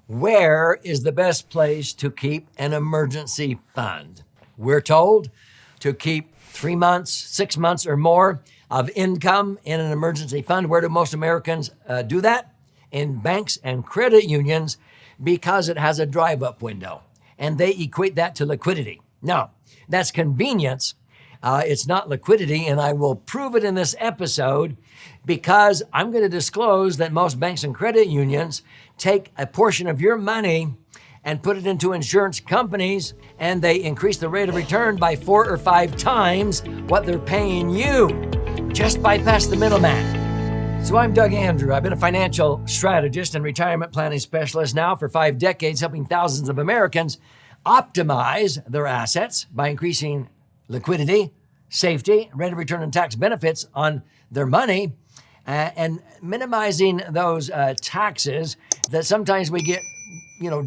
Where is the best place to keep an emergency fund? We're told to keep 3 months, 6 months or more of income in an emergency fund. Where do most Americans do that? In banks and credit unions, because it has a drive-up window, and they equate that to liquidity. No, that's convenience. It's not liquidity, and I will prove it in this episode because I'm going to disclose that most banks and credit unions take a portion of your money and put it into insurance companies, and they increase the rate of return by 4 or 5 times what they're paying you. Just bypass the middleman. So I'm Doug Andrew. I've been a financial strategist and retirement planning specialist now for 5 decades, helping thousands of Americans optimize their assets by increasing liquidity, safety, rate of return, and tax benefits on their money, and minimizing those taxes that sometimes we get,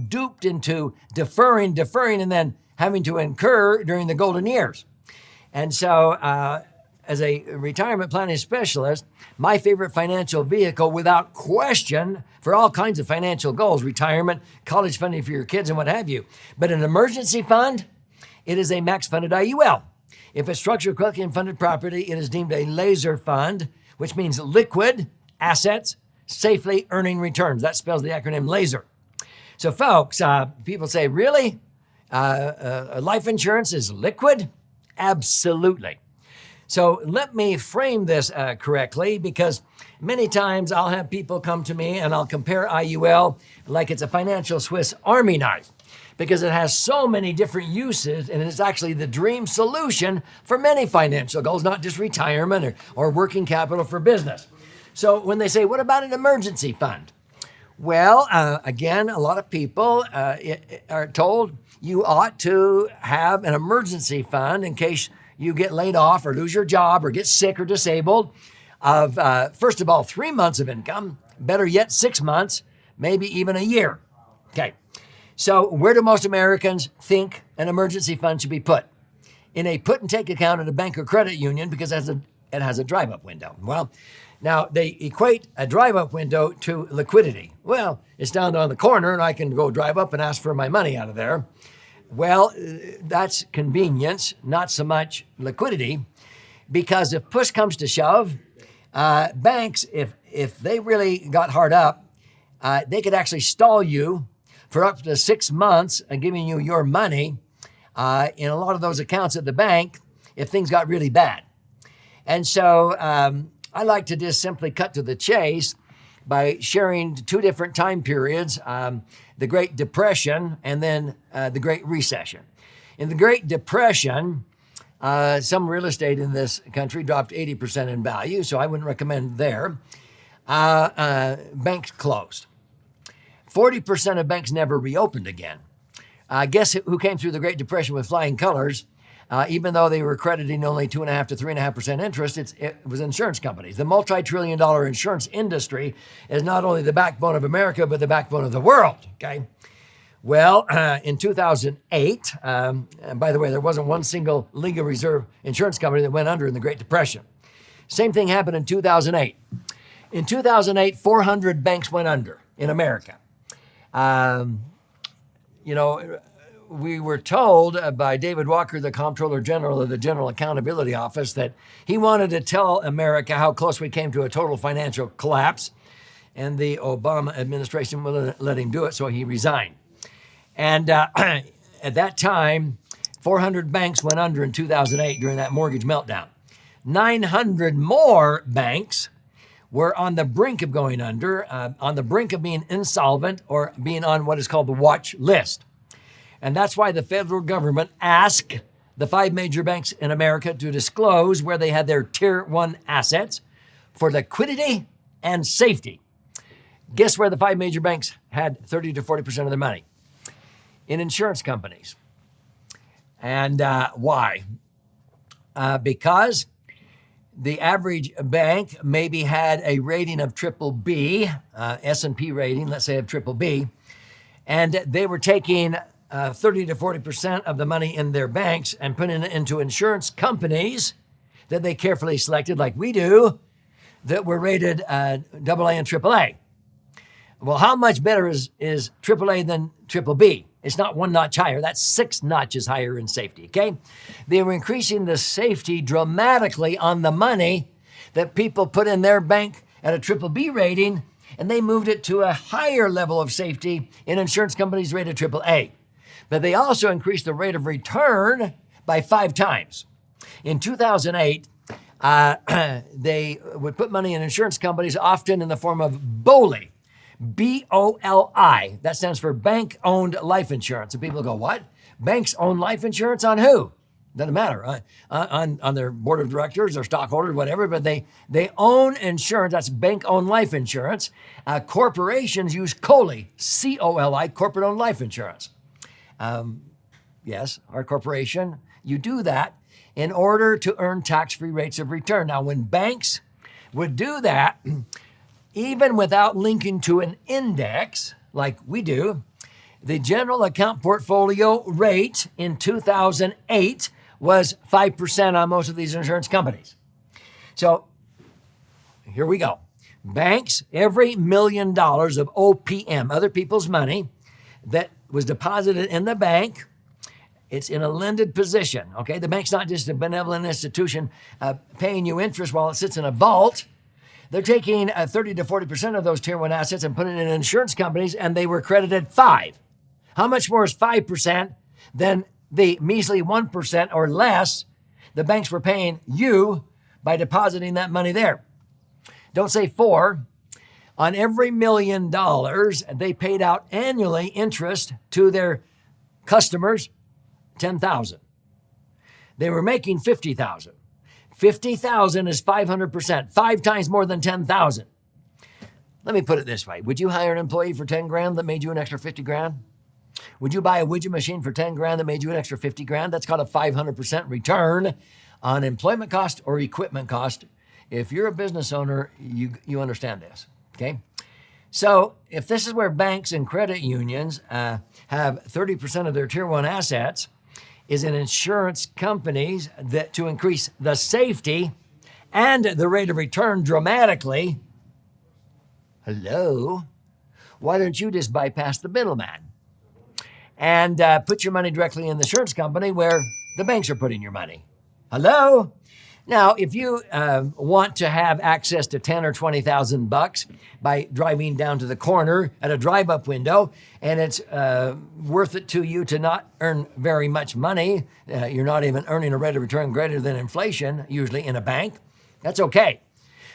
duped into deferring, and then having to incur during the golden years. And so, as a retirement planning specialist, my favorite financial vehicle, without question, for all kinds of financial goals, retirement, college funding for your kids, and what have you. But an emergency fund, it is a max-funded IUL. If it's structured correctly and funded property, it is deemed a laser fund, which means liquid assets safely earning returns. That spells the acronym LASER. So folks, people say, really? Life insurance is liquid? Absolutely. So let me frame this correctly, because many times I'll have people come to me and I'll compare IUL like it's a financial Swiss Army knife, because it has so many different uses, and it's actually the dream solution for many financial goals, not just retirement or working capital for business. So when they say, what about an emergency fund? Well, again, a lot of people are told you ought to have an emergency fund in case you get laid off or lose your job or get sick or disabled of, first of all, 3 months of income, better yet, 6 months, maybe even a year. Okay. So where do most Americans think an emergency fund should be put? In a put and take account at a bank or credit union, because it has a drive-up window. Well, now they equate a drive-up window to liquidity. Well, it's down on the corner and I can go drive up and ask for my money out of there. Well, that's convenience, not so much liquidity, because if push comes to shove, banks, if they really got hard up, they could actually stall you for up to 6 months and giving you your money in a lot of those accounts at the bank if things got really bad. And so I like to just simply cut to the chase by sharing 2 different time periods, the Great Depression and then the Great Recession. In the Great Depression, some real estate in this country dropped 80% in value, so I wouldn't recommend there. Banks closed. 40% of banks never reopened again. Guess who came through the Great Depression with flying colors? Even though they were crediting only 2.5% to 3.5% interest, it was insurance companies. The multi-trillion-dollar insurance industry is not only the backbone of America, but the backbone of the world, okay? Well, in 2008, and by the way, there wasn't one single legal reserve insurance company that went under in the Great Depression. Same thing happened in 2008. In 2008, 400 banks went under in America. We were told by David Walker, the Comptroller General of the General Accountability Office, that he wanted to tell America how close we came to a total financial collapse, and the Obama administration wouldn't let him do it, so he resigned. And at that time, 400 banks went under in 2008 during that mortgage meltdown. 900 more banks were on the brink of going under, on the brink of being insolvent or being on what is called the watch list. And that's why the federal government asked the 5 major banks in America to disclose where they had their Tier 1 assets for liquidity and safety. Guess where the 5 major banks had 30 to 40% of their money? In insurance companies. And why? Because the average bank maybe had a rating of triple B, S&P rating, let's say of triple B, and they were taking 30 to 40% of the money in their banks and putting it into insurance companies that they carefully selected, like we do, that were rated AA and AAA. Well, how much better is AAA than triple B? It's not one notch higher. That's 6 notches higher in safety, okay? They were increasing the safety dramatically on the money that people put in their bank at a triple B rating, and they moved it to a higher level of safety in insurance companies rated triple A. But they also increased the rate of return by 5 times. In 2008, they would put money in insurance companies often in the form of BOLI. BOLI. That stands for bank-owned life insurance. And people go, what? Banks own life insurance on who? Doesn't matter. On their board of directors or stockholders, whatever, but they own insurance. That's bank-owned life insurance. Corporations use COLI, C-O-L-I, corporate-owned life insurance. Yes, our corporation, you do that in order to earn tax-free rates of return. Now, when banks would do that, even without linking to an index like we do, the general account portfolio rate in 2008 was 5% on most of these insurance companies. So here we go. Banks, every $1 million of OPM, other people's money, that was deposited in the bank, it's in a lended position, okay? The bank's not just a benevolent institution paying you interest while it sits in a vault. They're taking 30 to 40% of those Tier 1 assets and putting it in insurance companies, and they were credited 5. How much more is 5% than the measly 1% or less the banks were paying you by depositing that money there? Don't say 4. On every $1 million, they paid out annually interest to their customers, $10,000. They were making $50,000. $50,000 is 500%, 5 times more than $10,000. Let me put it this way. Would you hire an employee for 10 grand that made you an extra 50 grand? Would you buy a widget machine for 10 grand that made you an extra 50 grand? That's called a 500% return on employment cost or equipment cost. If you're a business owner, you understand this, okay? So if this is where banks and credit unions have 30% of their Tier 1 assets, is in insurance companies that to increase the safety and the rate of return dramatically, hello, why don't you just bypass the middleman and put your money directly in the insurance company where the banks are putting your money? Hello? Now, if you want to have access to 10 or 20,000 bucks by driving down to the corner at a drive-up window, and it's worth it to you to not earn very much money, you're not even earning a rate of return greater than inflation, usually in a bank, that's okay.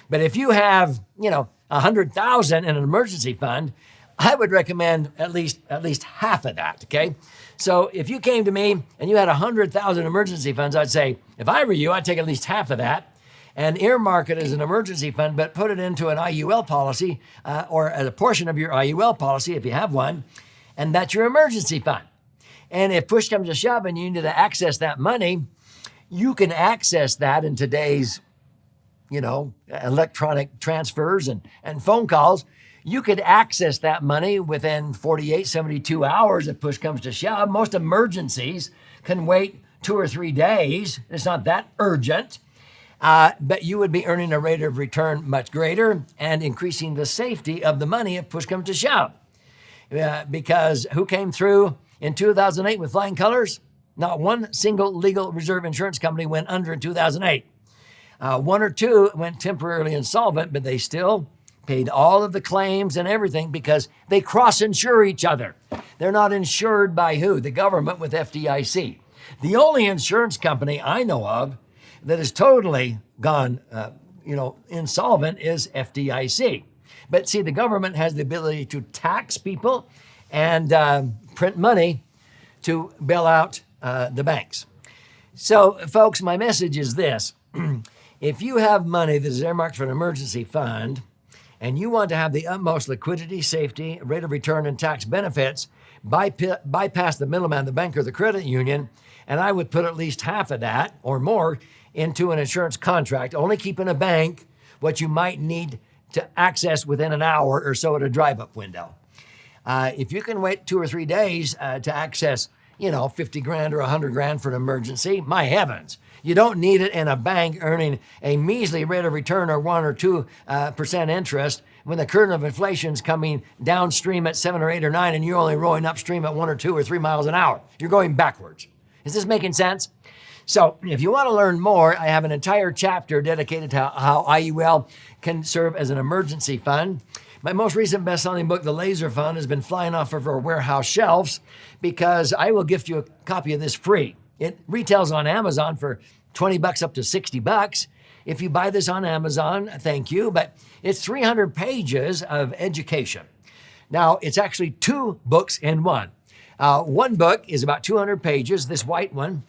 But if you have, $100,000 in an emergency fund, I would recommend at least half of that, okay? So if you came to me and you had 100,000 emergency funds, I'd say, if I were you, I'd take at least half of that and earmark it as an emergency fund, but put it into an IUL policy or as a portion of your IUL policy if you have one, and that's your emergency fund. And if push comes to shove and you need to access that money, you can access that in today's, electronic transfers and phone calls. You could access that money within 48, 72 hours if push comes to shove. Most emergencies can wait 2 or 3 days. It's not that urgent, but you would be earning a rate of return much greater and increasing the safety of the money if push comes to shove. Because who came through in 2008 with flying colors? Not one single legal reserve insurance company went under in 2008. 1 or 2 went temporarily insolvent, but they still paid all of the claims and everything because they cross-insure each other. They're not insured by who? The government with FDIC. The only insurance company I know of that has totally gone, insolvent is FDIC. But see, the government has the ability to tax people and print money to bail out the banks. So, folks, my message is this. If you have money that is earmarked for an emergency fund, and you want to have the utmost liquidity, safety, rate of return, and tax benefits, bypass the middleman, the bank or the credit union, and I would put at least half of that or more into an insurance contract, only keep in a bank what you might need to access within an hour or so at a drive-up window. If you can wait 2 or 3 days to access, 50 grand or 100 grand for an emergency, my heavens. You don't need it in a bank earning a measly rate of return or 1 or 2% interest when the current of inflation is coming downstream at 7 or 8 or 9 and you're only rowing upstream at 1 or 2 or 3 miles an hour. You're going backwards. Is this making sense? So if you want to learn more, I have an entire chapter dedicated to how IUL can serve as an emergency fund. My most recent best-selling book, The Laser Fund, has been flying off of our warehouse shelves because I will gift you a copy of this free. It retails on Amazon for $20 up to $60. If you buy this on Amazon, thank you, but it's 300 pages of education. Now, it's actually 2 books in one. One book is about 200 pages, this white one,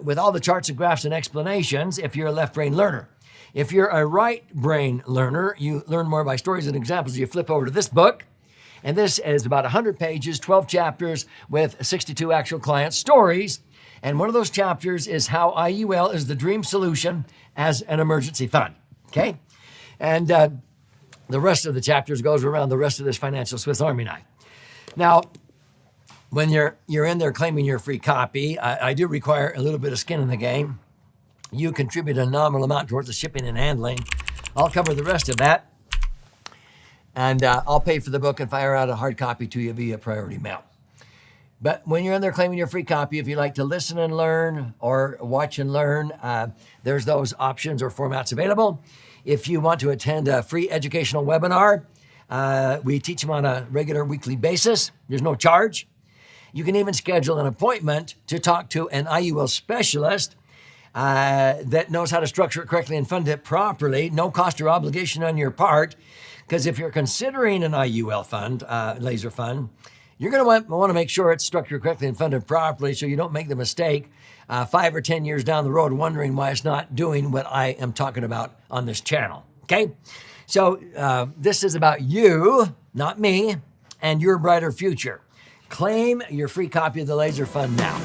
with all the charts and graphs and explanations if you're a left brain learner. If you're a right brain learner, you learn more by stories and examples. You flip over to this book, and this is about 100 pages, 12 chapters with 62 actual client stories. And one of those chapters is how IUL is the dream solution as an emergency fund, okay? And the rest of the chapters goes around the rest of this financial Swiss Army knife. Now, when you're in there claiming your free copy, I do require a little bit of skin in the game. You contribute a nominal amount towards the shipping and handling. I'll cover the rest of that. And I'll pay for the book and fire out a hard copy to you via priority mail. But when you're in there claiming your free copy, if you like to listen and learn or watch and learn, there's those options or formats available. If you want to attend a free educational webinar, we teach them on a regular weekly basis. There's no charge. You can even schedule an appointment to talk to an IUL specialist that knows how to structure it correctly and fund it properly. No cost or obligation on your part. Because if you're considering an IUL fund, laser fund, you're going to want to make sure it's structured correctly and funded properly so you don't make the mistake 5 or 10 years down the road wondering why it's not doing what I am talking about on this channel. Okay? So this is about you, not me, and your brighter future. Claim your free copy of the Laser Fund now.